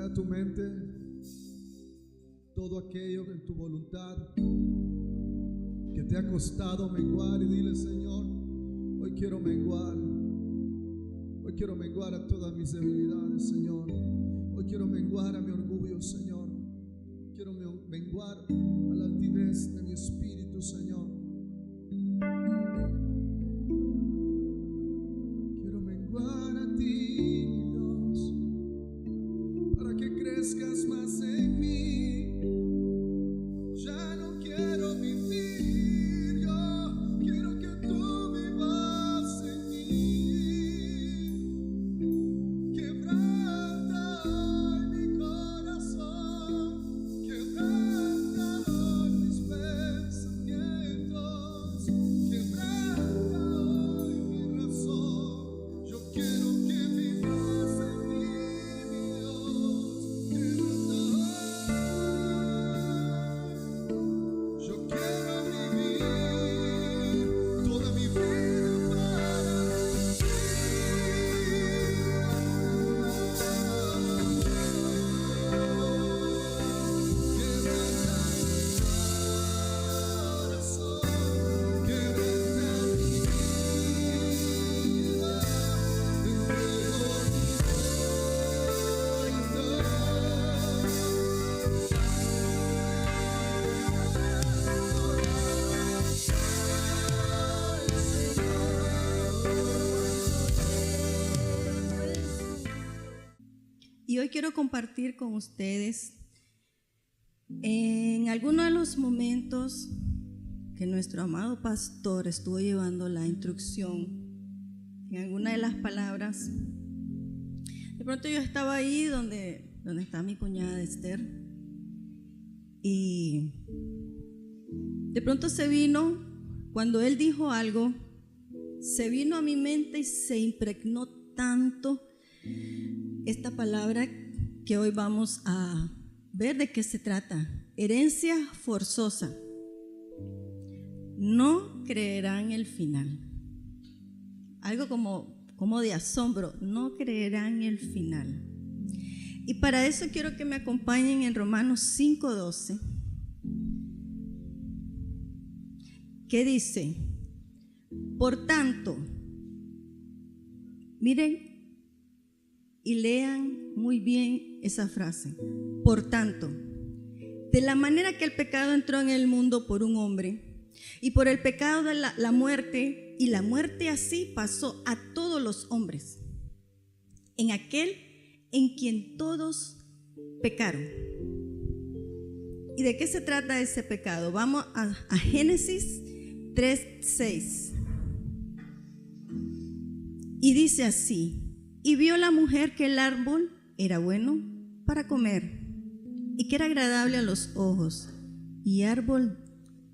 a tu mente todo aquello en tu voluntad que te ha costado menguar, y dile: Señor, hoy quiero menguar. Hoy quiero menguar a todas mis debilidades, Señor. Hoy quiero menguar a mi orgullo, Señor. Quiero menguar a la altivez de mi espíritu, Señor. Quiero menguar a ti, mi Dios, para que crezcas más en mí. Ya no quiero vivir yo, quiero que tú vivas en mí. Quebranta hoy mi corazón, quebranta hoy mis pensamientos, quebranta hoy mi razón. Yo quiero que vivas en mí, mi Dios. Quebranta hoy. Yo quiero vivir toda mi vida para ti. Quebranta mi corazón, quebranta mi vida, te entrego mi Y hoy quiero compartir con ustedes en algunos de los momentos que nuestro amado pastor estuvo llevando la instrucción, en alguna de las palabras. De pronto yo estaba ahí donde está mi cuñada Esther, y de pronto se vino, cuando él dijo algo, se vino a mi mente y se impregnó tanto esta palabra que hoy vamos a ver de qué se trata. Herencia forzosa. No creerán el final. Algo como de asombro. No creerán el final. Y para eso quiero que me acompañen en Romanos 5:12. ¿Qué dice? Por tanto, miren y lean muy bien esa frase. Por tanto, de la manera que el pecado entró en el mundo por un hombre, y por el pecado de la muerte, y la muerte así pasó a todos los hombres, en aquel en quien todos pecaron. ¿Y de qué se trata ese pecado? Vamos a Génesis 3:6. Y dice así: y vio la mujer que el árbol era bueno para comer, y que era agradable a los ojos, y árbol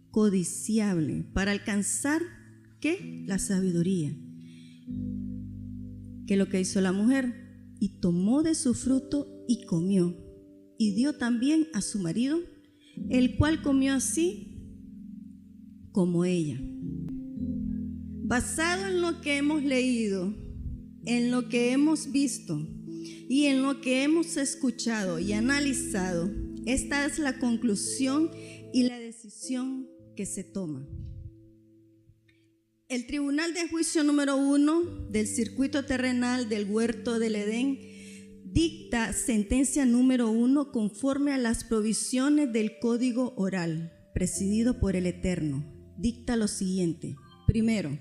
codiciable para alcanzar, ¿qué? La sabiduría. ¿Qué es lo que hizo la mujer? Y tomó de su fruto y comió, y dio también a su marido, el cual comió así como ella. Basado en lo que hemos leído, en lo que hemos visto y en lo que hemos escuchado y analizado, esta es la conclusión y la decisión que se toma. El Tribunal de Juicio número 1 del circuito terrenal del Huerto del Edén dicta sentencia número 1 conforme a las provisiones del Código Oral, presidido por el Eterno. Dicta lo siguiente. Primero,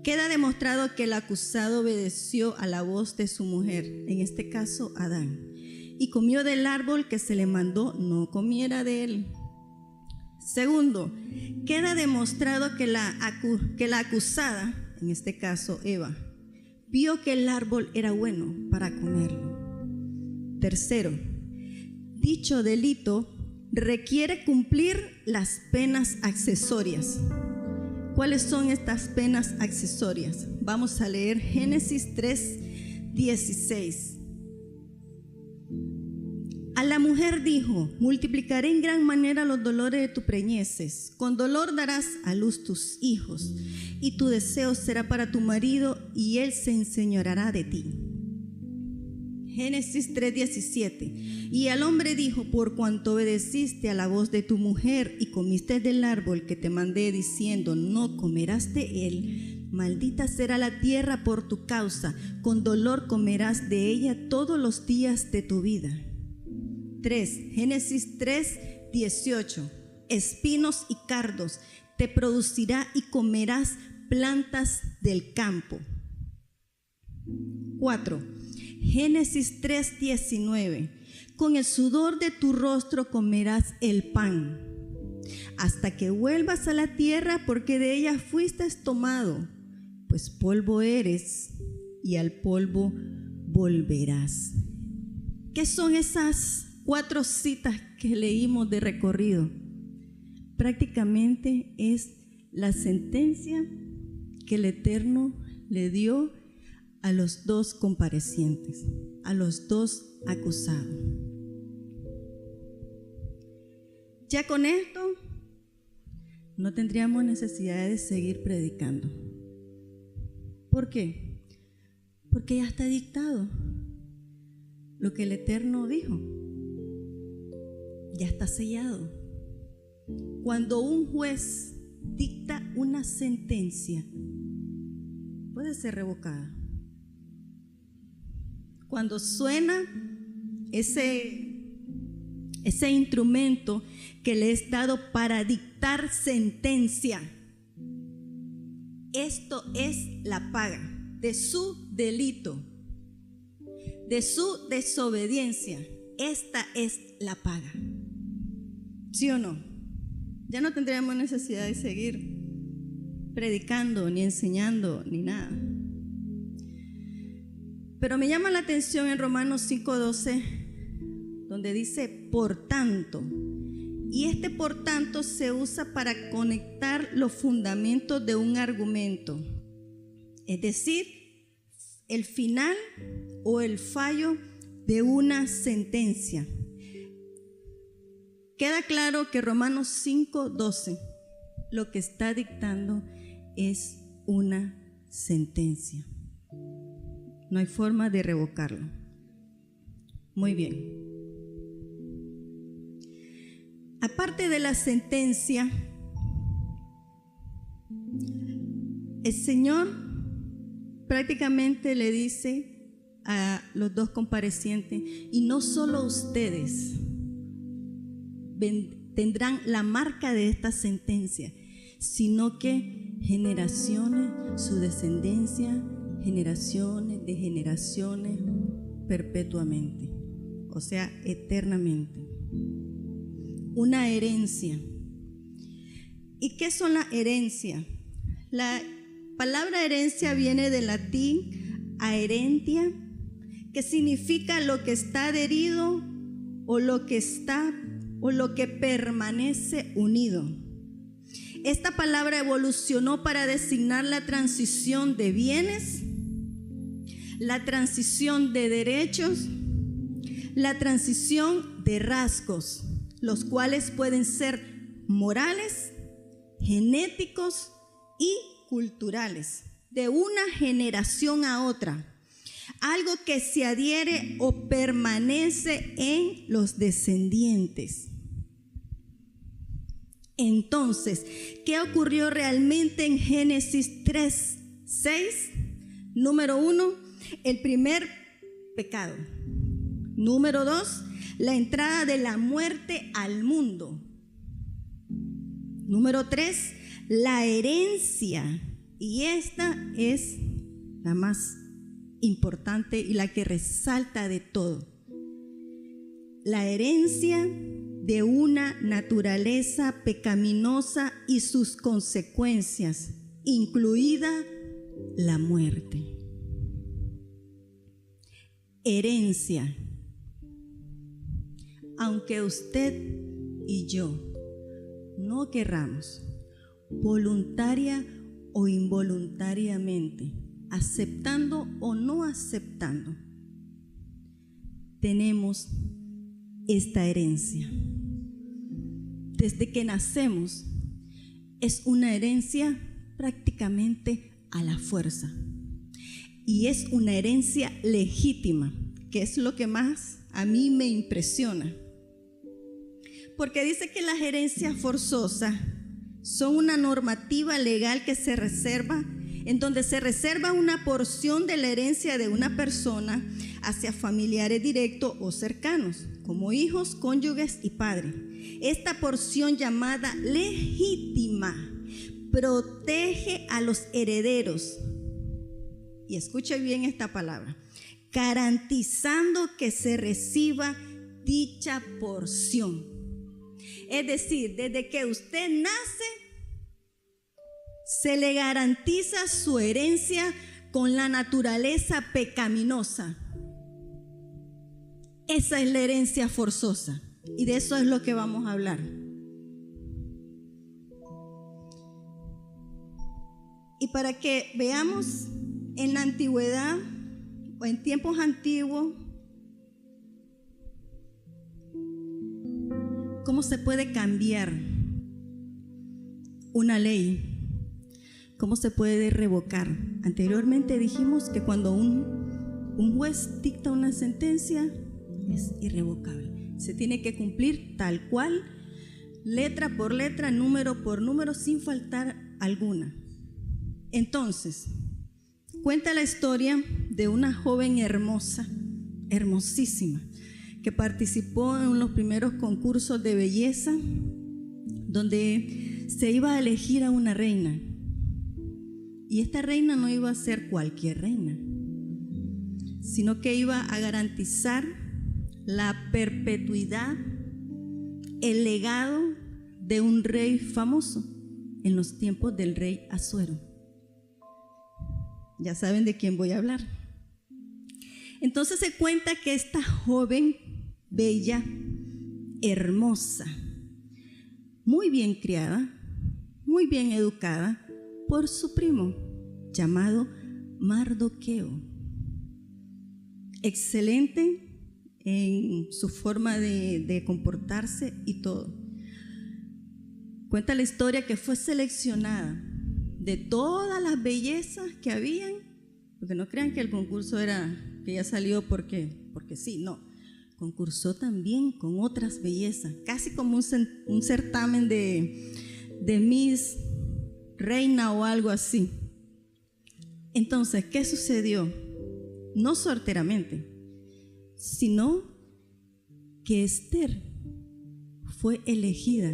queda demostrado que el acusado obedeció a la voz de su mujer, en este caso Adán, y comió del árbol que se le mandó no comiera de él. Segundo, queda demostrado que la acusada, en este caso Eva, vio que el árbol era bueno para comerlo. Tercero, dicho delito requiere cumplir las penas accesorias. ¿Cuáles son estas penas accesorias? Vamos a leer Génesis 3:16. A la mujer dijo: multiplicaré en gran manera los dolores de tu preñeces, con dolor darás a luz tus hijos, y tu deseo será para tu marido, y él se enseñoreará de ti. Génesis 3:17. Y al hombre dijo: por cuanto obedeciste a la voz de tu mujer y comiste del árbol que te mandé diciendo: no comerás de él, maldita será la tierra por tu causa, con dolor comerás de ella todos los días de tu vida. 3. Génesis 3:18. Espinos y cardos te producirá y comerás plantas del campo. 4. Génesis 3:19. Con el sudor de tu rostro comerás el pan, hasta que vuelvas a la tierra, porque de ella fuiste tomado, pues polvo eres y al polvo volverás. ¿Qué son esas 4 citas que leímos de recorrido? Prácticamente es la sentencia que el Eterno le dio a los 2 comparecientes, a los 2 acusados. Ya con esto no tendríamos necesidad de seguir predicando. ¿Por qué? Porque ya está dictado lo que el Eterno dijo. Ya está sellado. Cuando un juez dicta una sentencia, puede ser revocada. Cuando suena ese instrumento que le es dado para dictar sentencia, esto es la paga de su delito, de su desobediencia. Esta es la paga. ¿Sí o no? Ya no tendríamos necesidad de seguir predicando, ni enseñando, ni nada. Pero me llama la atención en Romanos 5:12, donde dice por tanto, y este por tanto se usa para conectar los fundamentos de un argumento, es decir, el final o el fallo de una sentencia. Queda claro que Romanos 5:12 lo que está dictando es una sentencia. No hay forma de revocarlo. Muy bien. Aparte de la sentencia, el Señor prácticamente le dice a los 2 comparecientes: y no solo ustedes tendrán la marca de esta sentencia, sino que generaciones, su descendencia, generaciones de generaciones, perpetuamente, o sea, eternamente. Una herencia. ¿Y qué son las herencias? La palabra herencia viene del latín aherentia, que significa lo que está adherido o lo que permanece unido. Esta palabra evolucionó para designar la transición de bienes, la transición de derechos, la transición de rasgos, los cuales pueden ser morales, genéticos y culturales, de una generación a otra. Algo que se adhiere o permanece en los descendientes. Entonces, ¿qué ocurrió realmente en Génesis 3:6? Número 1, el primer pecado. Número 2, la entrada de la muerte al mundo. Número 3, la herencia. Y esta es la más importante y la que resalta de todo. La herencia de una naturaleza pecaminosa y sus consecuencias, incluida la muerte. Herencia. Aunque usted y yo no querramos, voluntaria o involuntariamente, aceptando o no aceptando, tenemos esta herencia. Desde que nacemos es una herencia prácticamente a la fuerza, y es una herencia legítima que es lo que más a mí me impresiona. Porque dice que las herencias forzosas son una normativa legal que se reserva, en donde se reserva una porción de la herencia de una persona hacia familiares directos o cercanos, como hijos, cónyuges y padres. Esta porción llamada legítima protege a los herederos. Y escuche bien esta palabra, garantizando que se reciba dicha porción. Es decir, desde que usted nace, se le garantiza su herencia con la naturaleza pecaminosa. Esa es la herencia forzosa, y de eso es lo que vamos a hablar. Y para que veamos en la antigüedad o en tiempos antiguos cómo se puede cambiar una ley, cómo se puede revocar. Anteriormente dijimos que cuando un juez dicta una sentencia es irrevocable, se tiene que cumplir tal cual, letra por letra, número por número, sin faltar alguna. Entonces, cuenta la historia de una joven hermosa, hermosísima, que participó en los primeros concursos de belleza, donde se iba a elegir a una reina. Y esta reina no iba a ser cualquier reina, sino que iba a garantizar la perpetuidad, el legado de un rey famoso en los tiempos del rey Asuero. Ya saben de quién voy a hablar. Entonces se cuenta que esta joven, bella, hermosa, muy bien criada, muy bien educada por su primo llamado Mardoqueo, excelente en su forma de comportarse y todo. Cuenta la historia que fue seleccionada de todas las bellezas que habían, porque no crean que el concurso era que ya salió porque sí, no, concursó también con otras bellezas, casi como un certamen de Miss Reina o algo así. Entonces, ¿qué sucedió? No sorteramente, sino que Esther fue elegida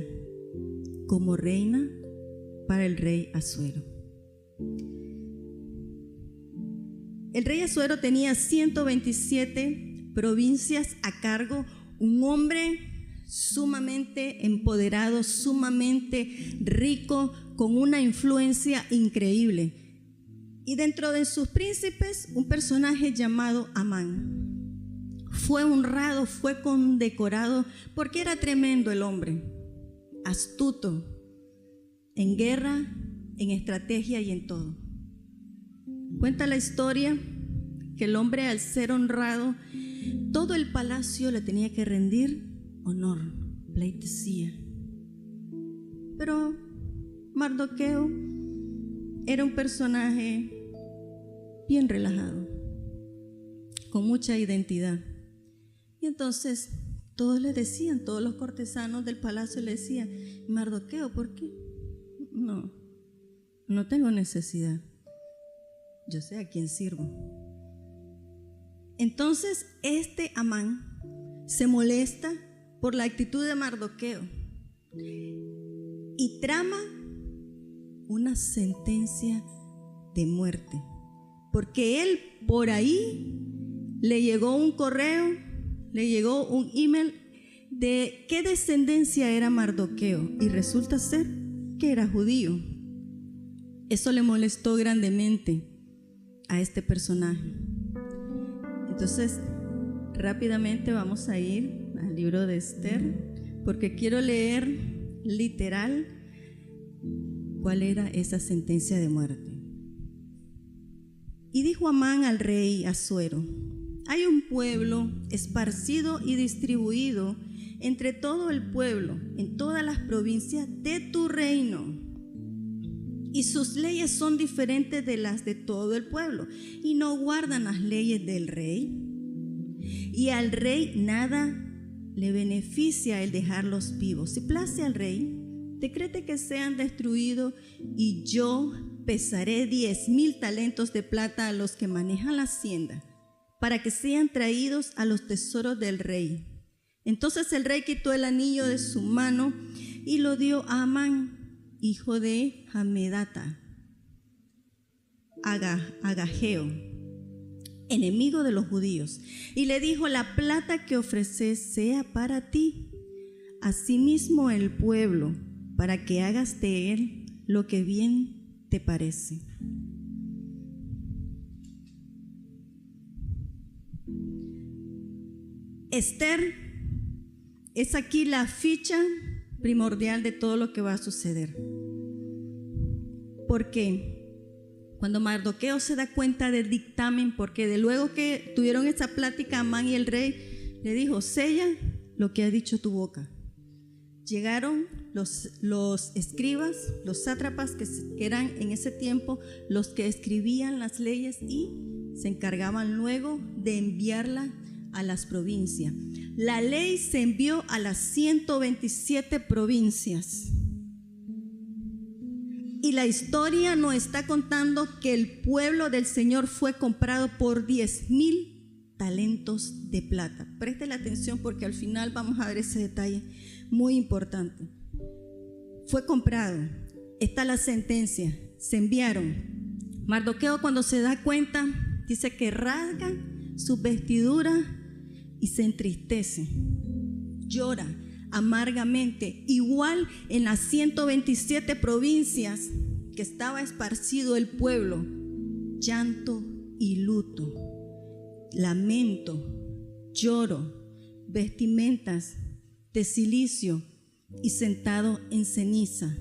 como reina para el rey Asuero. El rey Asuero tenía 127 provincias a cargo, un hombre sumamente empoderado, sumamente rico, con una influencia increíble. Y dentro de sus príncipes, un personaje llamado Amán. Fue honrado, fue condecorado, porque era tremendo el hombre, astuto, en guerra, en estrategia y en todo. Cuenta la historia que el hombre, al ser honrado, todo el palacio le tenía que rendir honor, pleitesía. Pero Mardoqueo era un personaje bien relajado, con mucha identidad. Y entonces todos le decían, todos los cortesanos del palacio le decían: Mardoqueo, ¿por qué? No tengo necesidad. Yo sé a quién sirvo. Entonces este Amán se molesta por la actitud de Mardoqueo y trama una sentencia de muerte, porque él por ahí le llegó un correo, le llegó un email de qué descendencia era Mardoqueo, y resulta ser que era judío. Eso le molestó grandemente a este personaje. Entonces, rápidamente vamos a ir al libro de Esther, porque quiero leer literal cuál era esa sentencia de muerte. Y dijo Amán al rey Asuero: hay un pueblo esparcido y distribuido entre todo el pueblo, en todas las provincias de tu reino, y sus leyes son diferentes de las de todo el pueblo, y no guardan las leyes del rey. y al rey nada le beneficia el dejarlos vivos. Si place al rey, decrete que sean destruidos, y yo pesaré 10,000 talentos de plata a los que manejan la hacienda, para que sean traídos a los tesoros del rey. Entonces el rey quitó el anillo de su mano y lo dio a Amán, hijo de Hamedata, Agageo, enemigo de los judíos, y le dijo: la plata que ofreces sea para ti, asimismo el pueblo, para que hagas de él lo que bien te parece. Esther es aquí la ficha primordial de todo lo que va a suceder. Porque cuando Mardoqueo se da cuenta del dictamen, porque de luego que tuvieron esa plática, Amán y el rey le dijo: sella lo que ha dicho tu boca. Llegaron los escribas, los sátrapas, que eran en ese tiempo los que escribían las leyes y se encargaban luego de enviarla a las provincias. La ley se envió a las 127 provincias. Y la historia nos está contando que el pueblo del Señor fue comprado por 10,000 talentos de plata. Preste la atención, porque al final vamos a ver ese detalle muy importante. Fue comprado. Está la sentencia. Se enviaron. Mardoqueo, cuando se da cuenta, dice que rasga su vestidura y se entristece. Llora amargamente. Igual en las 127 provincias que estaba esparcido el pueblo, llanto y luto, lamento, lloro, vestimentas de cilicio y sentado en ceniza.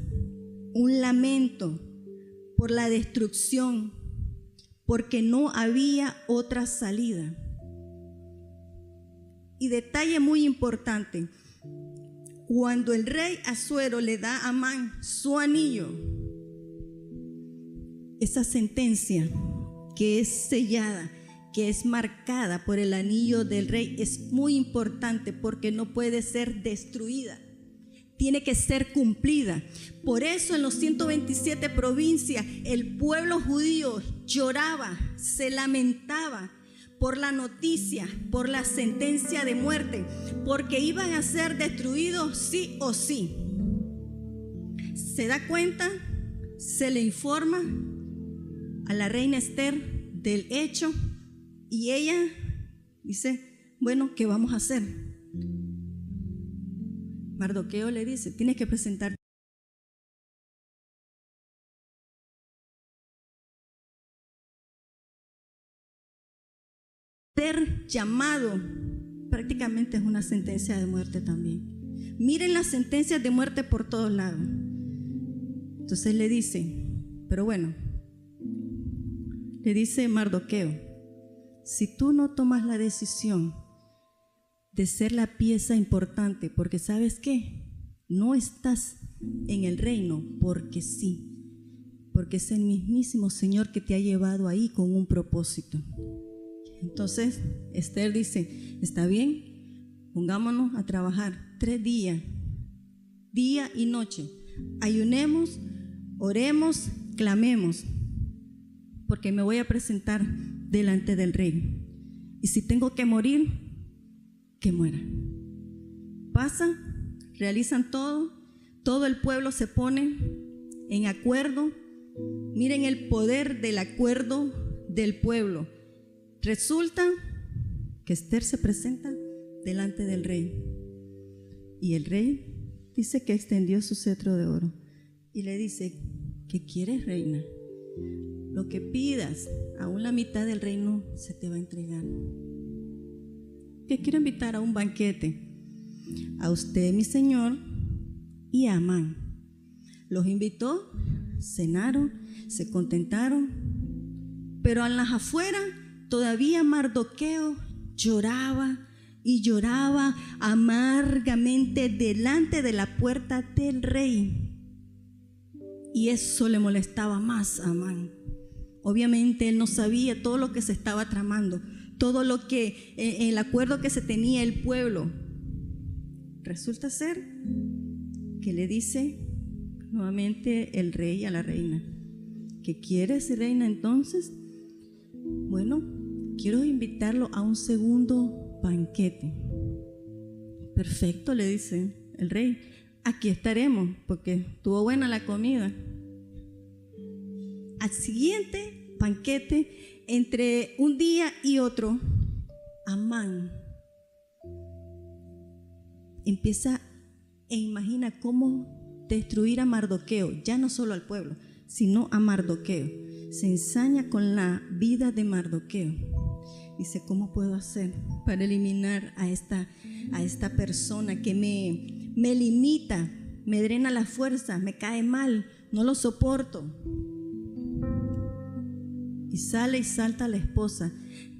Un lamento por la destrucción, porque no había otra salida. Y detalle muy importante: cuando el rey Asuero le da a Amán su anillo, esa sentencia que es sellada, que es marcada por el anillo del rey, es muy importante porque no puede ser destruida, tiene que ser cumplida. Por eso en los 127 provincias el pueblo judío lloraba, se lamentaba por la noticia, por la sentencia de muerte, porque iban a ser destruidos sí o sí. Se da cuenta, se le informa a la reina Esther del hecho, y ella dice: bueno, ¿qué vamos a hacer? Mardoqueo le dice: tienes que presentar llamado. Prácticamente es una sentencia de muerte también. Miren las sentencias de muerte por todos lados. Entonces le dice, pero bueno, le dice Mardoqueo: si tú no tomas la decisión de ser la pieza importante, porque ¿sabes qué? No estás en el reino porque sí, porque es el mismísimo Señor que te ha llevado ahí con un propósito. Entonces Esther dice: está bien, pongámonos a trabajar 3 días, día y noche, ayunemos, oremos, clamemos, porque me voy a presentar delante del rey, y si tengo que morir, que muera. Pasa, realizan todo el pueblo se pone en acuerdo. Miren el poder del acuerdo del pueblo. Resulta que Esther se presenta delante del rey, y el rey dice que extendió su cetro de oro y le dice: ¿qué quieres, reina? Lo que pidas, aún la mitad del reino se te va a entregar. Que quiero invitar a un banquete a usted, mi señor, y a Amán. Los invitó, cenaron, se contentaron, pero a las afueras todavía Mardoqueo lloraba y lloraba amargamente delante de la puerta del rey. Y eso le molestaba más a Amán. Obviamente él no sabía todo lo que se estaba tramando, todo lo que, el acuerdo que se tenía el pueblo. Resulta ser que le dice nuevamente el rey a la reina: ¿qué quieres, reina? Entonces, bueno, quiero invitarlo a un segundo banquete. Perfecto, le dice el rey, aquí estaremos porque estuvo buena la comida. Al siguiente banquete, entre un día y otro, Amán empieza e imagina cómo destruir a Mardoqueo, ya no solo al pueblo, sino a Mardoqueo. Se ensaña con la vida de Mardoqueo. Dice: ¿cómo puedo hacer para eliminar a esta persona que me limita, me drena la fuerza, me cae mal, no lo soporto? Y sale y salta a la esposa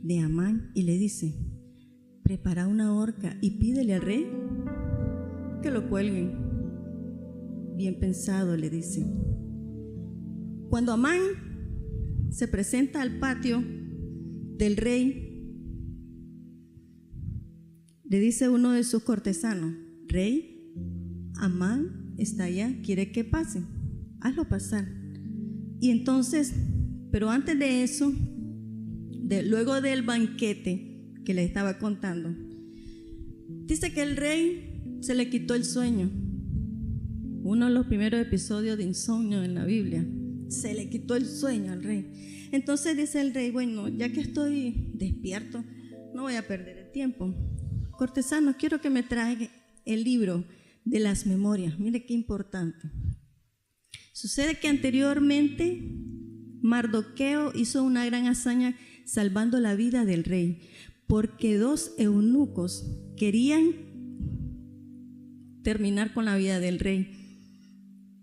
de Amán y le dice: prepara una horca y pídele al rey que lo cuelguen. Bien pensado, le dice. Cuando Amán se presenta al patio del rey, le dice uno de sus cortesanos: rey, Amán está allá, quiere que pase, hazlo pasar. Y entonces, pero antes de eso, luego del banquete que le estaba contando, dice que el rey se le quitó el sueño. Uno de los primeros episodios de insomnio en la Biblia. Se le quitó el sueño al rey. Entonces dice el rey: bueno, ya que estoy despierto, no voy a perder el tiempo. Cortesano, quiero que me traiga el libro de las memorias. Mire qué importante. Sucede que anteriormente Mardoqueo hizo una gran hazaña salvando la vida del rey, porque 2 eunucos querían terminar con la vida del rey.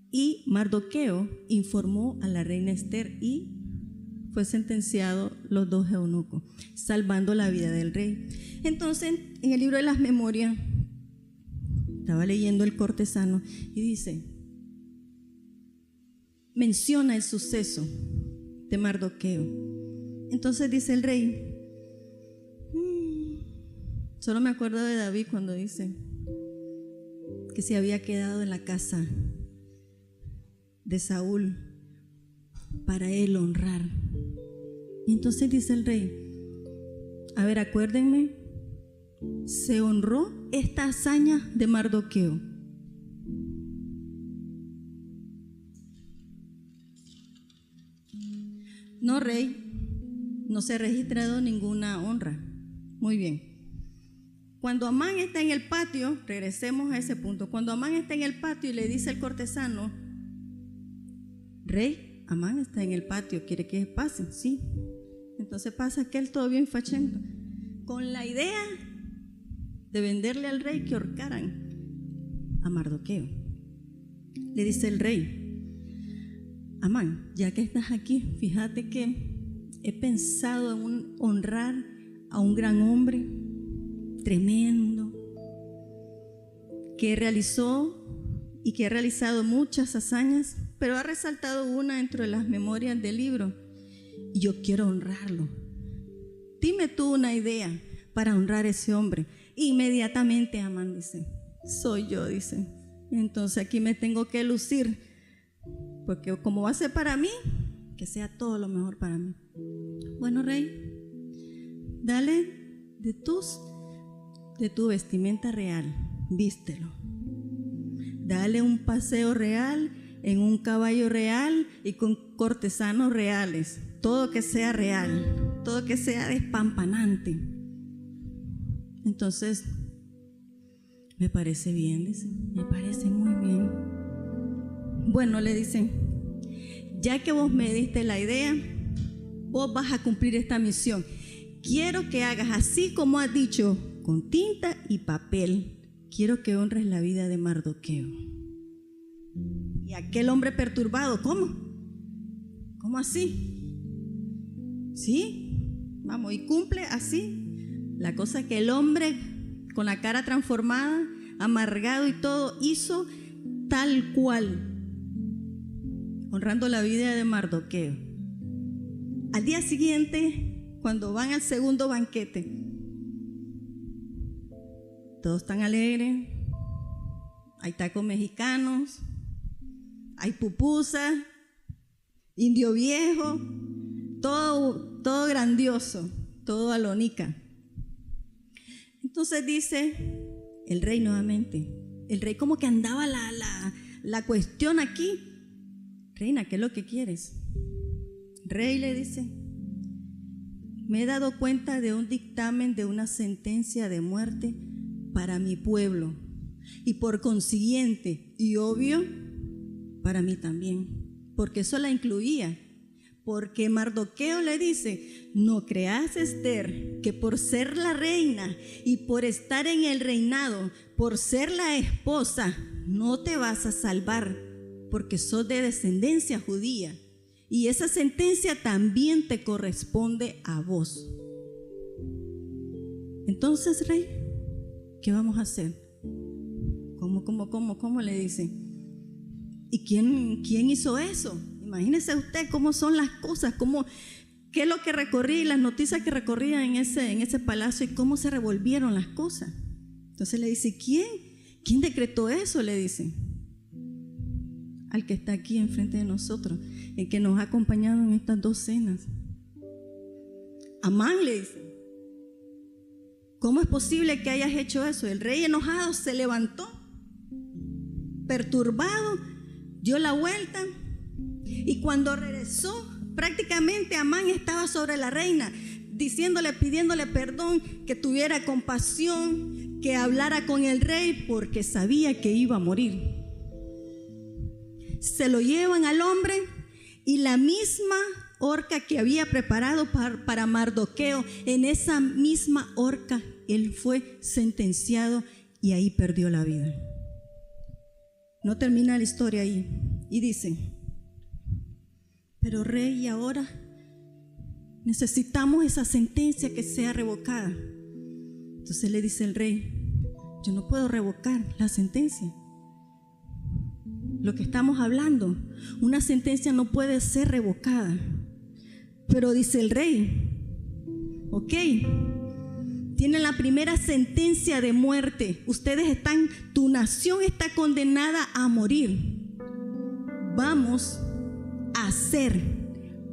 Y Mardoqueo informó a la reina Esther y fue sentenciado los 2 eunucos, salvando la vida del rey. Entonces, en el libro de las memorias, estaba leyendo el cortesano y dice, menciona el suceso de Mardoqueo. Entonces dice el rey, solo me acuerdo de David cuando dice que se había quedado en la casa de Saúl para él honrar. Y entonces dice el rey, a ver, acuérdenme, se honró esta hazaña de Mardoqueo. No, rey, no se ha registrado ninguna honra. Muy bien. Cuando Amán está en el patio, regresemos a ese punto, cuando Amán está en el patio y le dice al cortesano, rey, Amán está en el patio, ¿quiere que pase? Sí. Entonces pasa aquel todo bien fachento, con la idea de venderle al rey que ahorcaran a Mardoqueo. Le dice el rey, Amán, ya que estás aquí, fíjate que he pensado en honrar a un gran hombre tremendo que realizó y que ha realizado muchas hazañas, pero ha resaltado una dentro de las memorias del libro y yo quiero honrarlo. Dime tú una idea para honrar a ese hombre. Inmediatamente Amán dice, soy yo, dice. Entonces aquí me tengo que lucir, porque como va a ser para mí, que sea todo lo mejor para mí. Bueno, rey, dale de tu vestimenta real, vístelo. Dale un paseo real, en un caballo real y con cortesanos reales. Todo que sea real, todo que sea despampanante. Entonces, me parece bien, dice, me parece muy bien. Bueno, le dicen, ya que vos me diste la idea, vos vas a cumplir esta misión. Quiero que hagas así como has dicho, con tinta y papel. Quiero que honres la vida de Mardoqueo. Y aquel hombre perturbado, ¿cómo? ¿Cómo así? ¿Sí? Vamos, y cumple así. La cosa es que el hombre con la cara transformada, amargado y todo, hizo tal cual, honrando la vida de Mardoqueo. Al día siguiente, cuando van al segundo banquete. Todos están alegres, hay tacos mexicanos, hay pupusas, indio viejo, todo grandioso, todo alonica. Entonces dice el rey nuevamente, el rey como que andaba la cuestión aquí. Reina, ¿qué es lo que quieres? Rey le dice, me he dado cuenta de un dictamen de una sentencia de muerte para mi pueblo y por consiguiente y obvio para mí también, porque eso la incluía. Porque Mardoqueo le dice, no creas, Esther, que por ser la reina y por estar en el reinado, por ser la esposa, no te vas a salvar, porque sos de descendencia judía. Y esa sentencia también te corresponde a vos. Entonces, rey, ¿qué vamos a hacer? ¿Cómo le dice? ¿Y quién hizo eso? Imagínese usted cómo son las cosas, qué es lo que recorría y las noticias que recorrían en ese palacio y cómo se revolvieron las cosas. Entonces le dice, ¿quién decretó eso? Le dice al que está aquí enfrente de nosotros, el que nos ha acompañado en estas 2 cenas. Amán, le dice, ¿cómo es posible que hayas hecho eso? El rey enojado se levantó, perturbado, dio la vuelta. Y cuando regresó, prácticamente Amán estaba sobre la reina, pidiéndole perdón, que tuviera compasión, que hablara con el rey, porque sabía que iba a morir. Se lo llevan al hombre y la misma horca que había preparado para Mardoqueo, en esa misma horca él fue sentenciado y ahí perdió la vida. No termina la historia ahí y dice, pero rey, y ahora necesitamos esa sentencia que sea revocada. Entonces le dice el rey, yo no puedo revocar la sentencia. Lo que estamos hablando, una sentencia no puede ser revocada. Pero dice el rey, ok, tienen la primera sentencia de muerte. Tu nación está condenada a morir. Vamos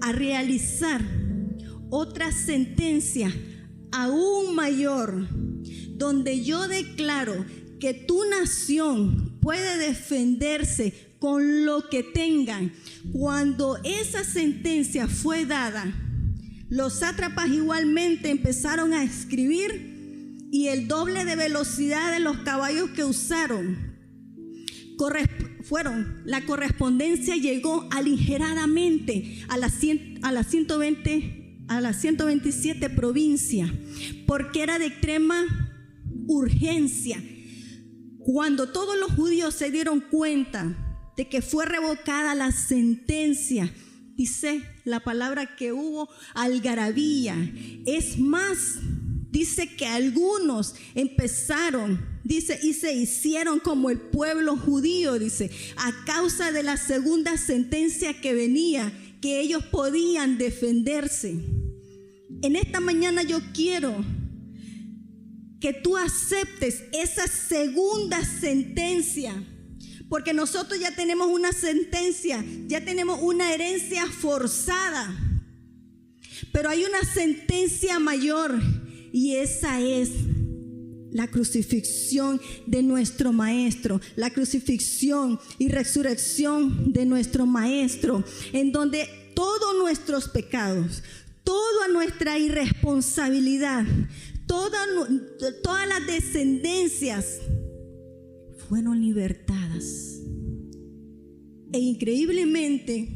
a realizar otra sentencia aún mayor, donde yo declaro que tu nación puede defenderse con lo que tengan. Cuando esa sentencia fue dada, los sátrapas igualmente empezaron a escribir y el doble de velocidad de los caballos que usaron la correspondencia llegó aligeradamente a las 127 provincias, porque era de extrema urgencia. Cuando todos los judíos se dieron cuenta de que fue revocada la sentencia, dice la palabra que hubo algarabía. Es más, dice que algunos empezaron, dice, y se hicieron como el pueblo judío, dice, a causa de la segunda sentencia que venía, que ellos podían defenderse. En esta mañana yo quiero que tú aceptes esa segunda sentencia, porque nosotros ya tenemos una sentencia, ya tenemos una herencia forzada, pero hay una sentencia mayor, y esa es la crucifixión de nuestro Maestro, la crucifixión y resurrección de nuestro Maestro, en donde todos nuestros pecados, toda nuestra irresponsabilidad, todas las descendencias fueron libertadas. E increíblemente,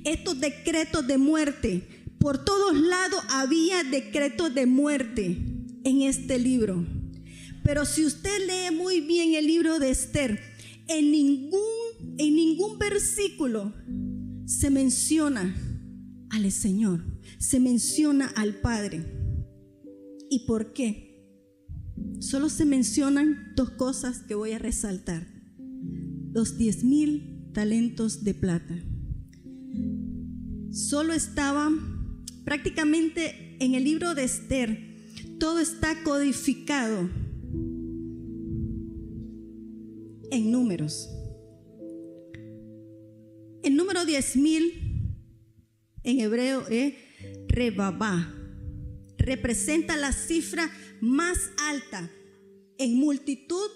estos decretos de muerte, por todos lados había decretos de muerte en este libro. Pero si usted lee muy bien el libro de Esther, en ningún versículo se menciona al Señor, se menciona al Padre. ¿Y por qué? Solo se mencionan 2 cosas que voy a resaltar: los 10,000 talentos de plata. Solo estaba prácticamente en el libro de Esther, todo está codificado en números. El número 10,000 en hebreo es Rebabá. Representa la cifra más alta en multitud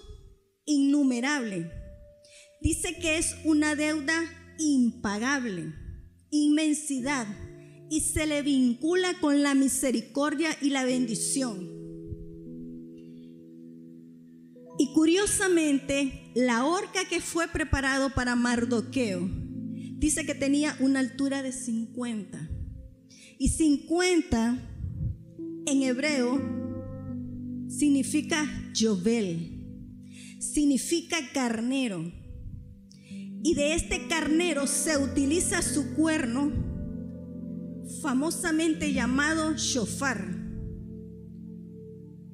innumerable. Dice que es una deuda impagable, inmensidad, y se le vincula con la misericordia y la bendición. Y curiosamente, la horca que fue preparado para Mardoqueo dice que tenía una altura de 50. Y 50 en hebreo significa Yovel, significa carnero. Y de este carnero se utiliza su cuerno, famosamente llamado shofar.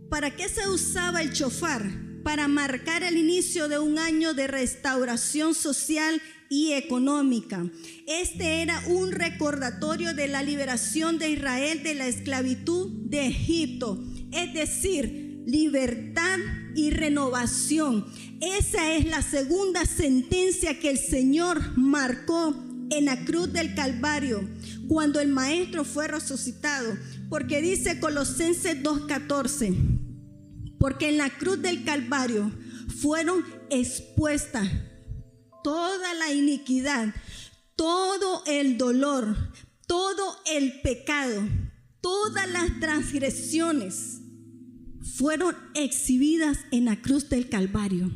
¿Para qué se usaba el shofar? Para marcar el inicio de un año de restauración social y económica. Este era un recordatorio de la liberación de Israel de la esclavitud de Egipto, es decir, libertad y renovación. Esa es la segunda sentencia que el Señor marcó en la cruz del Calvario cuando el Maestro fue resucitado, porque dice Colosenses 2:14, porque en la cruz del Calvario fueron expuestas toda la iniquidad, todo el dolor, todo el pecado, todas las transgresiones fueron exhibidas en la cruz del Calvario.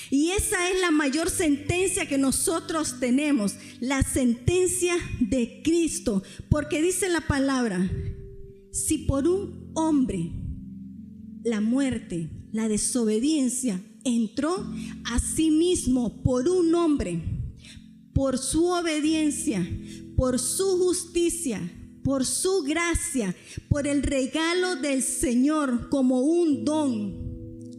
Y esa es la mayor sentencia que nosotros tenemos, la sentencia de Cristo, porque dice la palabra: si por un hombre la muerte, la desobediencia entró, asimismo por un hombre, por su obediencia, por su justicia, por su gracia, por el regalo del Señor como un don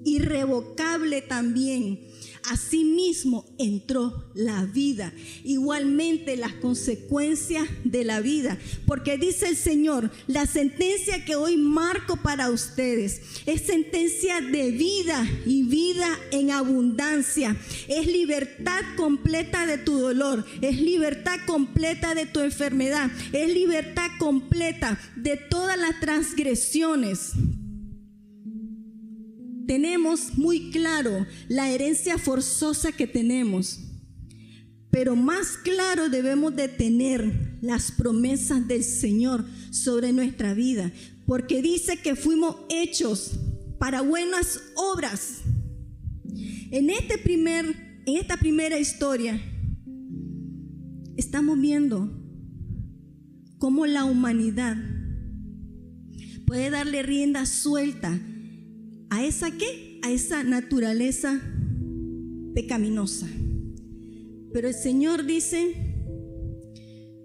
irrevocable también, asimismo entró la vida, igualmente las consecuencias de la vida, porque dice el Señor: la sentencia que hoy marco para ustedes es sentencia de vida y vida en abundancia. Es libertad completa de tu dolor, es libertad completa de tu enfermedad, es libertad completa de todas las transgresiones. Tenemos muy claro la herencia forzosa que tenemos, pero más claro debemos de tener las promesas del Señor sobre nuestra vida, porque dice que fuimos hechos para buenas obras. En esta primera historia estamos viendo cómo la humanidad puede darle rienda suelta ¿a esa qué? A esa naturaleza pecaminosa. Pero el Señor dice: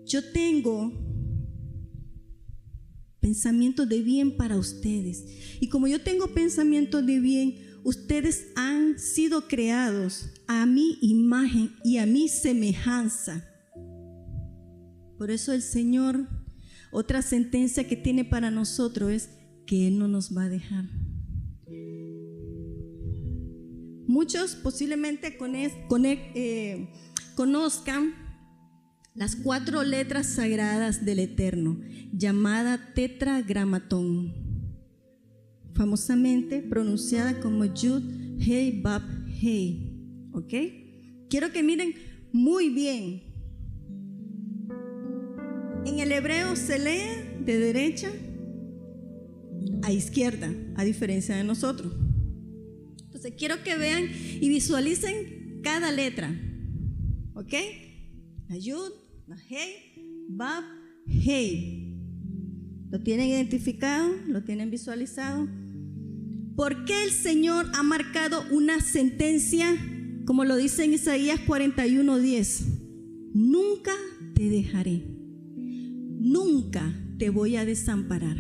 yo tengo pensamientos de bien para ustedes. Y como yo tengo pensamientos de bien, ustedes han sido creados a mi imagen y a mi semejanza. Por eso el Señor, otra sentencia que tiene para nosotros es que Él no nos va a dejar. Muchos posiblemente conozcan las 4 letras sagradas del Eterno, llamada tetragramatón, famosamente pronunciada como Yud, Hei, Bab, Hei. ¿Ok? Quiero que miren muy bien. En el hebreo se lee de derecha a izquierda, a diferencia de nosotros. Entonces quiero que vean y visualicen cada letra. ¿Ok? La Yud, la Hei, Bab, Hei. ¿Lo tienen identificado? ¿Lo tienen visualizado? ¿Por qué el Señor ha marcado una sentencia, como lo dice en Isaías 41:10? Nunca te dejaré, nunca te voy a desamparar,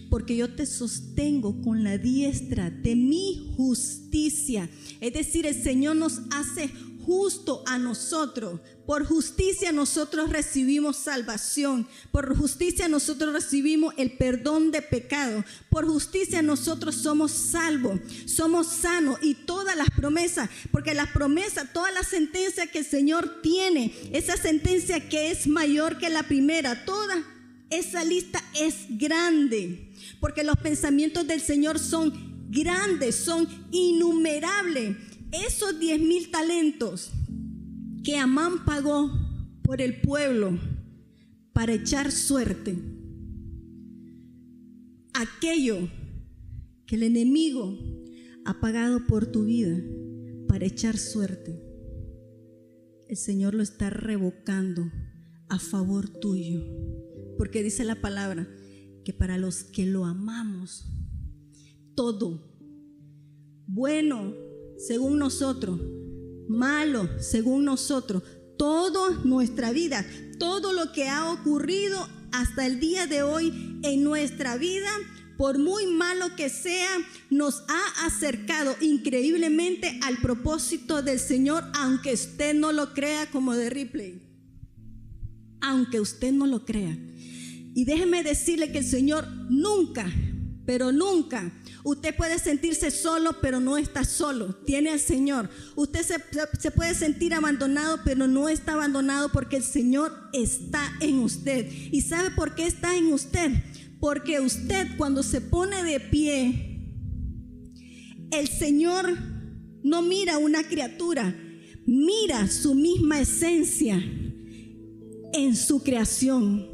porque yo te sostengo con la diestra de mi justicia. Es decir, el Señor nos hace injusto a nosotros. Por justicia nosotros recibimos salvación. Por justicia nosotros recibimos el perdón de pecado. Por justicia nosotros somos salvos, somos sanos. Y todas las promesas, porque las promesas, toda la sentencia que el Señor tiene, esa sentencia que es mayor que la primera, toda esa lista es grande. Porque los pensamientos del Señor son grandes, son innumerables. Esos 10,000 talentos que Amán pagó por el pueblo para echar suerte, aquello que el enemigo ha pagado por tu vida para echar suerte, el Señor lo está revocando a favor tuyo, porque dice la palabra que para los que lo amamos, todo, bueno según nosotros, malo según nosotros, toda nuestra vida, todo lo que ha ocurrido hasta el día de hoy en nuestra vida, por muy malo que sea, nos ha acercado increíblemente al propósito del Señor, aunque usted no lo crea, como de Ripley, aunque usted no lo crea. Y déjeme decirle que el Señor nunca, pero nunca, usted puede sentirse solo, pero no está solo, tiene al Señor. Usted se puede sentir abandonado, pero no está abandonado, porque el Señor está en usted. ¿Y sabe por qué está en usted? Porque usted, cuando se pone de pie, el Señor no mira una criatura, mira su misma esencia en su creación.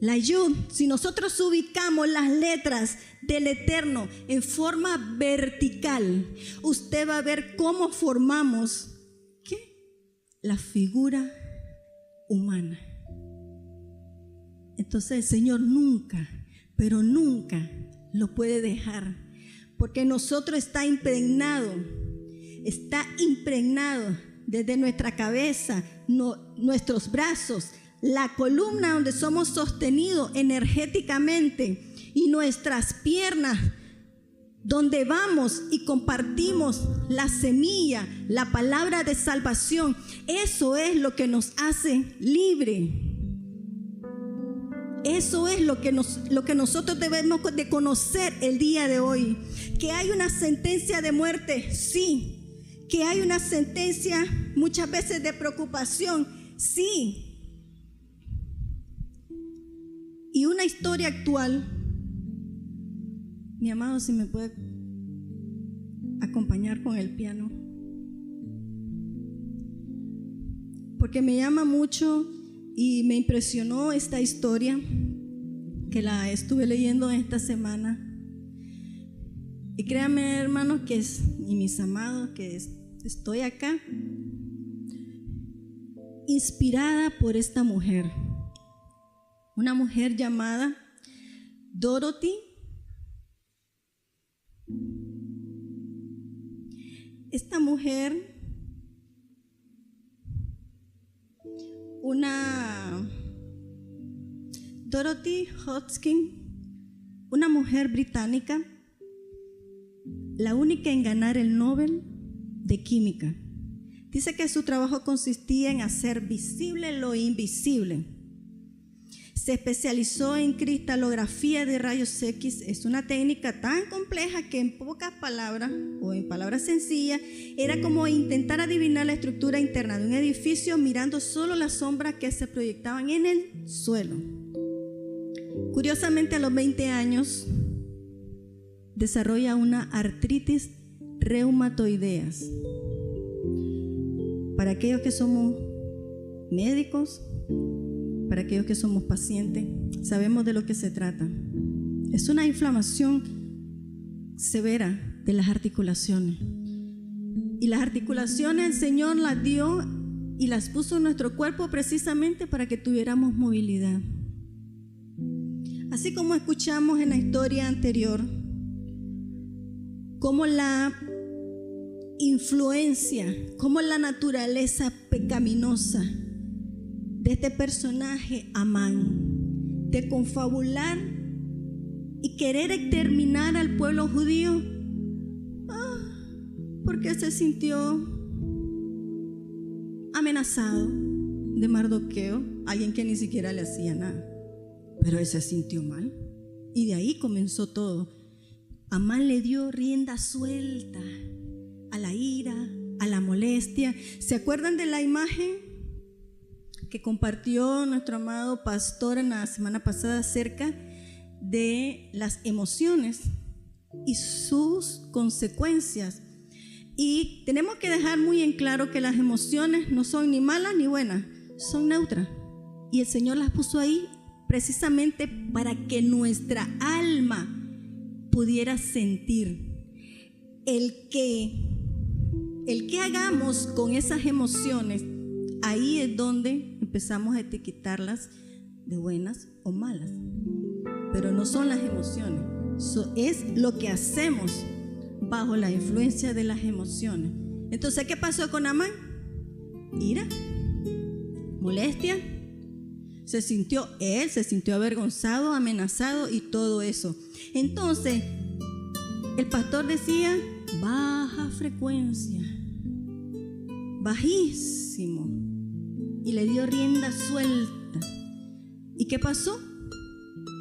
La Yud, si nosotros ubicamos las letras del Eterno en forma vertical, usted va a ver cómo formamos la figura humana. Entonces el Señor nunca, pero nunca lo puede dejar, porque nosotros está impregnado desde nuestra cabeza, nuestros brazos, la columna donde somos sostenidos energéticamente, y nuestras piernas donde vamos y compartimos la semilla, la palabra de salvación. Eso es lo que nos hace libre. Eso es lo que nosotros debemos de conocer el día de hoy. Que hay una sentencia de muerte, sí. Que hay una sentencia muchas veces de preocupación, sí. Y una historia actual. Mi amado, si me puede acompañar con el piano, porque me llama mucho y me impresionó esta historia que la estuve leyendo esta semana. Y créanme, hermanos, y mis amados, que estoy acá inspirada por esta mujer, una mujer llamada Dorothy. Esta mujer, Dorothy Hodgkin, una mujer británica, la única en ganar el Nobel de Química. Dice que su trabajo consistía en hacer visible lo invisible. Se especializó en cristalografía de rayos X. Es una técnica tan compleja que en pocas palabras, o en palabras sencillas, era como intentar adivinar la estructura interna de un edificio mirando solo las sombras que se proyectaban en el suelo. Curiosamente, a los 20 años desarrolla una artritis reumatoideas. Para aquellos que somos médicos, para aquellos que somos pacientes, sabemos de lo que se trata. Es una inflamación severa de las articulaciones. Y las articulaciones el Señor las dio y las puso en nuestro cuerpo precisamente para que tuviéramos movilidad. Así como escuchamos en la historia anterior, cómo la influencia, cómo la naturaleza pecaminosa de este personaje Amán, de confabular y querer exterminar al pueblo judío, porque se sintió amenazado de Mardoqueo, alguien que ni siquiera le hacía nada. Pero él se sintió mal y de ahí comenzó todo. Amán le dio rienda suelta a la ira, a la molestia. ¿Se acuerdan de la imagen que compartió nuestro amado pastor en la semana pasada acerca de las emociones y sus consecuencias? Y tenemos que dejar muy en claro que las emociones no son ni malas ni buenas, son neutras. Y el Señor las puso ahí precisamente para que nuestra alma pudiera sentir. El que hagamos con esas emociones, ahí es donde empezamos a etiquetarlas de buenas o malas. Pero no son las emociones, es lo que hacemos bajo la influencia de las emociones. Entonces, ¿qué pasó con Amán? Ira, molestia. Se sintió avergonzado, amenazado y todo eso. Entonces, el pastor decía, baja frecuencia, bajísimo, y le dio rienda suelta. ¿Y qué pasó?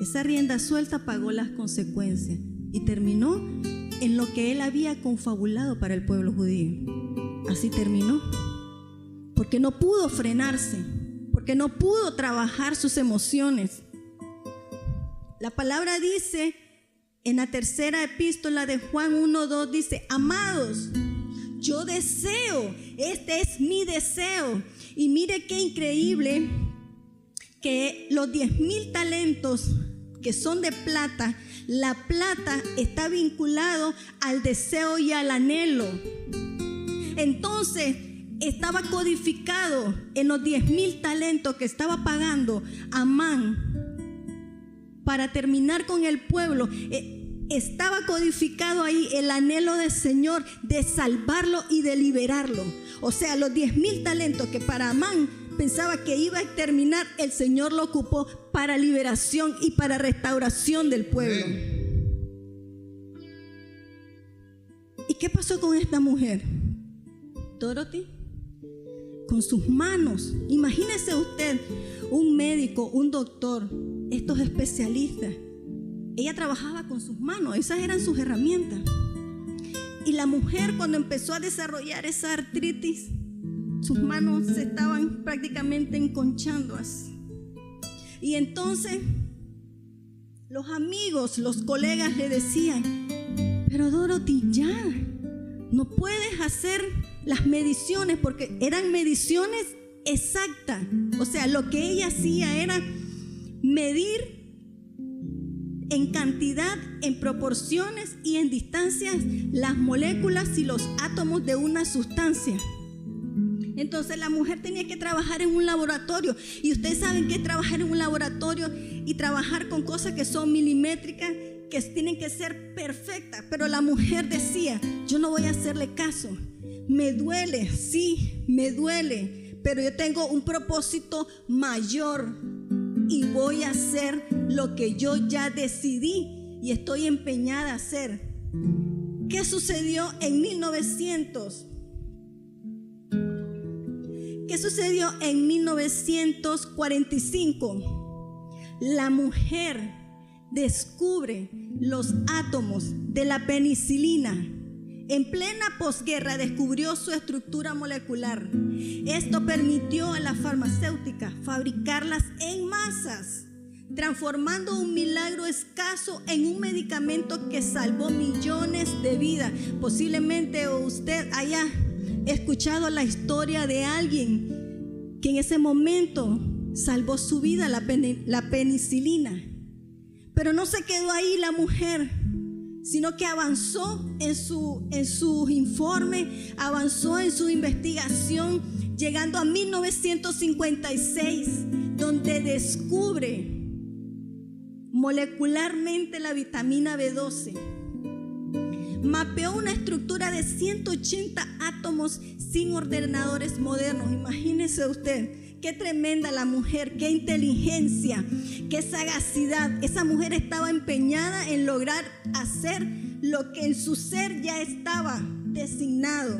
Esa rienda suelta pagó las consecuencias y terminó en lo que él había confabulado para el pueblo judío. Así terminó, porque no pudo frenarse, porque no pudo trabajar sus emociones. La palabra dice en la tercera epístola de Juan 1:2, dice: amados, yo deseo, este es mi deseo. Y mire qué increíble que los 10,000 talentos que son de plata, la plata está vinculado al deseo y al anhelo. Entonces estaba codificado en los 10,000 talentos que estaba pagando Amán para terminar con el pueblo. Estaba codificado ahí el anhelo del Señor de salvarlo y de liberarlo. O sea, los 10,000 talentos que para Amán pensaba que iba a terminar, el Señor lo ocupó para liberación y para restauración del pueblo. ¿Y qué pasó con esta mujer? Dorothy, con sus manos. Imagínese usted, un médico, un doctor, estos especialistas. Ella trabajaba con sus manos, esas eran sus herramientas. Y la mujer, cuando empezó a desarrollar esa artritis, sus manos se estaban prácticamente enconchando así. Y entonces los amigos, los colegas le decían: pero Dorothy, ya no puedes hacer las mediciones, porque eran mediciones exactas. O sea, lo que ella hacía era medir en cantidad, en proporciones y en distancias las moléculas y los átomos de una sustancia. Entonces la mujer tenía que trabajar en un laboratorio, y ustedes saben que es trabajar en un laboratorio y trabajar con cosas que son milimétricas, que tienen que ser perfectas. Pero la mujer decía: yo no voy a hacerle caso, me duele, sí, me duele, pero yo tengo un propósito mayor y voy a hacer lo que yo ya decidí y estoy empeñada a hacer. ¿Qué sucedió en 1900? ¿Qué sucedió en 1945? La mujer descubre los átomos de la penicilina. En plena posguerra descubrió su estructura molecular. Esto permitió a la farmacéutica fabricarlas en masas, transformando un milagro escaso en un medicamento que salvó millones de vidas. Posiblemente usted haya escuchado la historia de alguien que en ese momento salvó su vida, la penicilina. Pero no se quedó ahí la mujer, sino que avanzó en su informe, avanzó en su investigación, llegando a 1956, donde descubre molecularmente la vitamina B12. Mapeó una estructura de 180 átomos sin ordenadores modernos. Imagínese usted, qué tremenda la mujer, qué inteligencia, qué sagacidad. Esa mujer estaba empeñada en lograr hacer lo que en su ser ya estaba designado.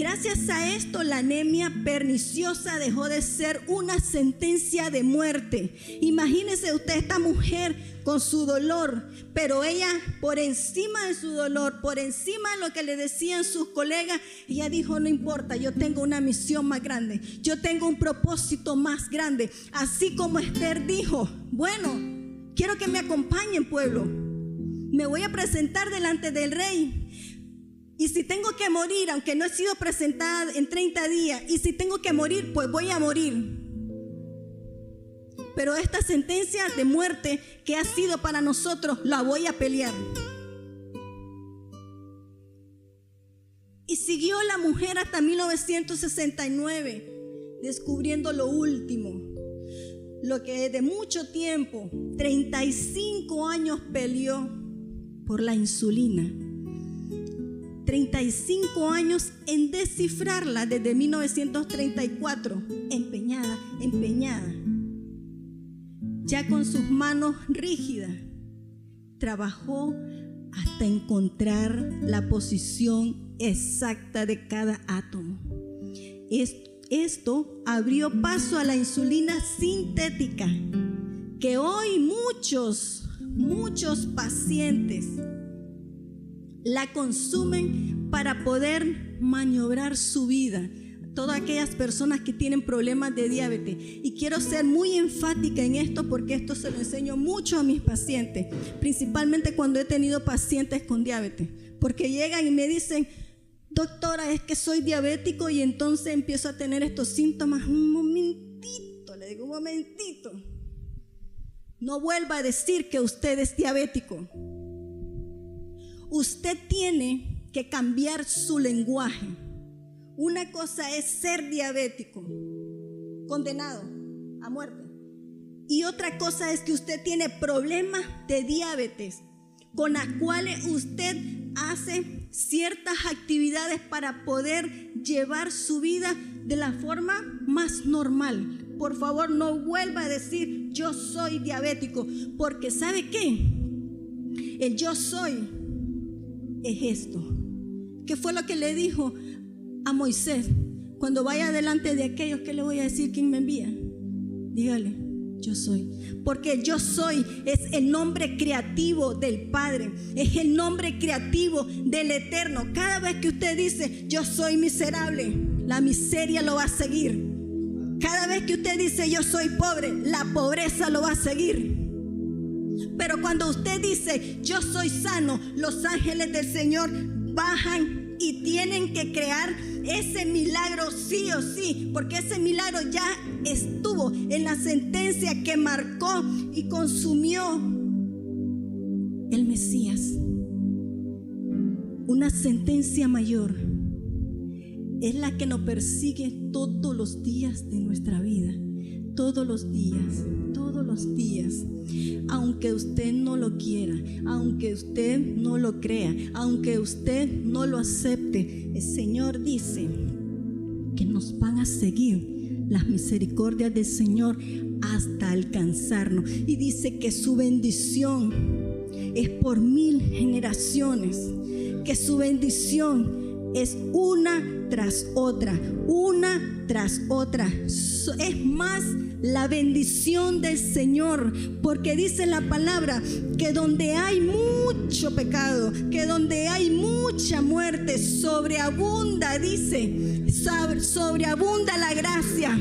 Gracias a esto, la anemia perniciosa dejó de ser una sentencia de muerte. Imagínese usted esta mujer con su dolor, pero ella, por encima de su dolor, por encima de lo que le decían sus colegas, ella dijo: no importa, yo tengo una misión más grande, yo tengo un propósito más grande. Así como Esther dijo: bueno, quiero que me acompañen, pueblo, me voy a presentar delante del rey. Y si tengo que morir, aunque no he sido presentada en 30 días, y si tengo que morir, pues voy a morir. Pero esta sentencia de muerte que ha sido para nosotros, la voy a pelear. Y siguió la mujer hasta 1969, descubriendo lo último, lo que desde mucho tiempo, 35 años peleó por la insulina. 35 años en descifrarla desde 1934, empeñada, ya con sus manos rígidas, trabajó hasta encontrar la posición exacta de cada átomo. Esto abrió paso a la insulina sintética, que hoy muchos pacientes la consumen para poder maniobrar su vida. Todas aquellas personas que tienen problemas de diabetes. Y quiero ser muy enfática en esto, porque esto se lo enseño mucho a mis pacientes, principalmente cuando he tenido pacientes con diabetes, porque llegan y me dicen: doctora, es que soy diabético, y entonces empiezo a tener estos síntomas. Un momentito, le digo, un momentito, no vuelva a decir que usted es diabético. Usted tiene que cambiar su lenguaje. Una cosa es ser diabético, condenado a muerte, y otra cosa es que usted tiene problemas de diabetes, con las cuales usted hace ciertas actividades para poder llevar su vida de la forma más normal. Por favor, no vuelva a decir: yo soy diabético, porque ¿sabe qué? El yo soy es esto. ¿Qué fue lo que le dijo a Moisés? Cuando vaya delante de aquellos, ¿qué le voy a decir? ¿Quién me envía? Dígale: yo soy. Porque yo soy es el nombre creativo del Padre, es el nombre creativo del Eterno. Cada vez que usted dice: yo soy miserable, la miseria lo va a seguir. Cada vez que usted dice: yo soy pobre, la pobreza lo va a seguir. Pero cuando usted dice: yo soy sano, los ángeles del Señor bajan y tienen que crear ese milagro sí o sí, porque ese milagro ya estuvo en la sentencia que marcó y consumió el Mesías. Una sentencia mayor es la que nos persigue todos los días de nuestra vida. Todos los días, aunque usted no lo quiera, aunque usted no lo crea, aunque usted no lo acepte, el Señor dice que nos van a seguir las misericordias del Señor hasta alcanzarnos, y dice que su bendición es por 1000 generaciones, que su bendición es una tras otra, es más, la bendición del Señor, porque dice la palabra que donde hay mucho pecado, que donde hay mucha muerte, sobreabunda, dice, sobreabunda la gracia,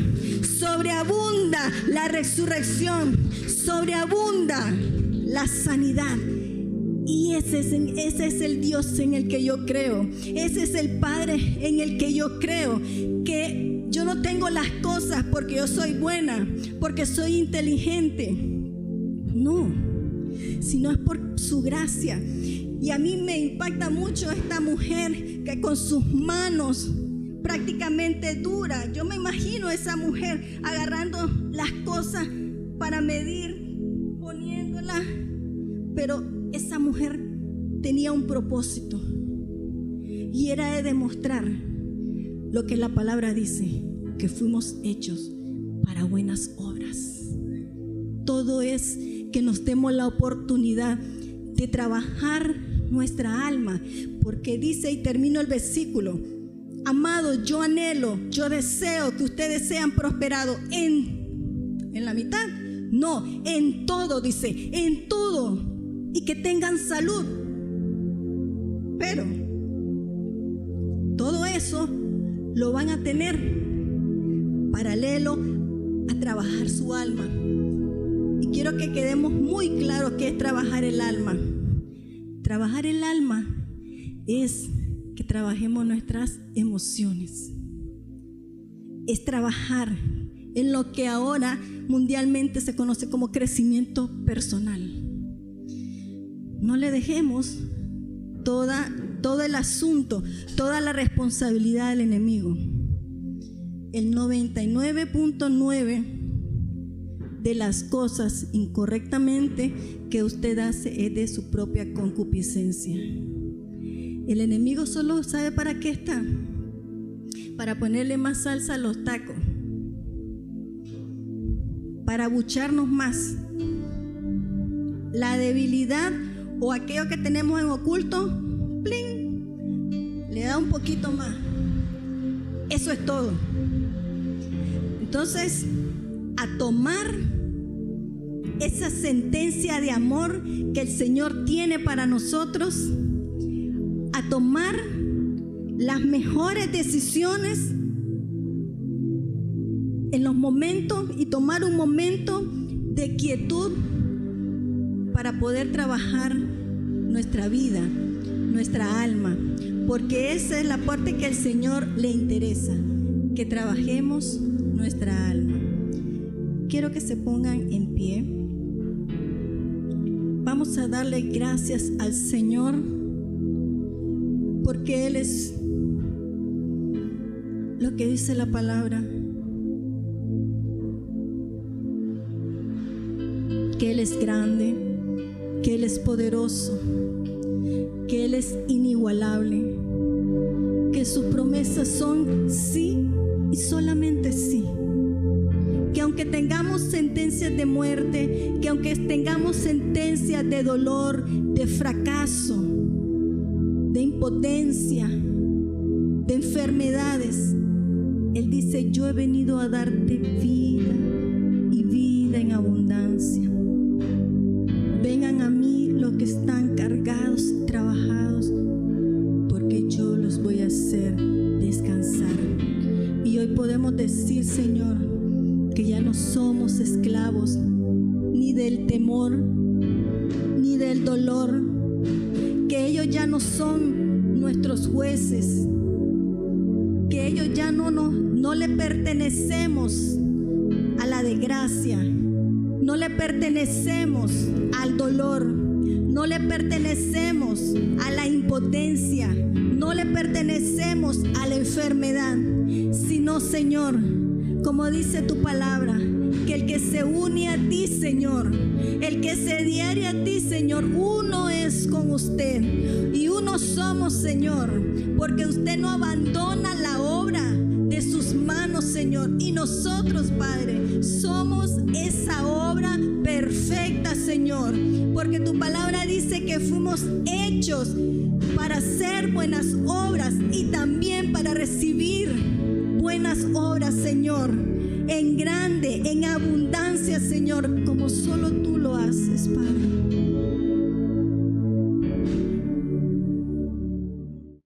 sobreabunda la resurrección, sobreabunda la sanidad. Y ese es el Dios en el que yo creo, ese es el Padre en el que yo creo, que yo no tengo las cosas porque yo soy buena, porque soy inteligente, no, sino es por su gracia. Y a mí me impacta mucho esta mujer que con sus manos prácticamente duras, yo me imagino a esa mujer agarrando las cosas para medir, poniéndolas, pero esa mujer tenía un propósito, y era de demostrar lo que la palabra dice, que fuimos hechos para buenas obras. Todo es que nos demos la oportunidad de trabajar nuestra alma, porque dice, y termino el versículo, Amado, yo anhelo, yo deseo que ustedes sean prosperados en la mitad. No, en todo, dice, en todo, y que tengan salud. Pero todo eso lo van a tener paralelo a trabajar su alma. Y quiero que quedemos muy claros qué es trabajar el alma. Trabajar el alma es que trabajemos nuestras emociones. Es trabajar en lo que ahora mundialmente se conoce como crecimiento personal. No le dejemos todo el asunto, toda la responsabilidad del enemigo. El 99.9 de las cosas incorrectamente que usted hace es de su propia concupiscencia. El enemigo solo sabe para qué está: para ponerle más salsa a los tacos, para abucharnos más. La debilidad o aquello que tenemos en oculto, ¡pling!, le da un poquito más. Eso es todo. Entonces, a tomar esa sentencia de amor que el Señor tiene para nosotros, a tomar las mejores decisiones en los momentos y tomar un momento de quietud para poder trabajar nuestra vida, nuestra alma, porque esa es la parte que al Señor le interesa, que trabajemos nuestra alma. Quiero que se pongan en pie. Vamos a darle gracias al Señor porque Él es lo que dice la palabra, que Él es grande, que Él es poderoso, que Él es inigualable, que sus promesas son sí y solamente sí. Que aunque tengamos sentencias de muerte, que aunque tengamos sentencias de dolor, de fracaso, de impotencia, de enfermedades, Él dice: yo he venido a darte vida y vida en abundancia. Vengan a mí los que están cargados y trabajados, porque yo los voy a hacer descansar. Y hoy podemos decir, Señor, que ya no somos esclavos ni del temor ni del dolor, que ellos ya no son nuestros jueces, que ellos ya no le pertenecemos a la desgracia, no le pertenecemos al dolor, no le pertenecemos a la impotencia, no le pertenecemos a la enfermedad, sino, Señor, como dice tu palabra, que el que se une a ti, Señor, el que se adhiere a ti, Señor, uno es con usted y uno somos, Señor, porque usted no abandona la obra de sus manos, Señor, y nosotros, Padre, somos esa obra perfecta, Señor, porque tu palabra dice que fuimos hechos para hacer buenas obras y también para recibir buenas obras, Señor, en grande, en abundancia, Señor, como solo tú lo haces, Padre.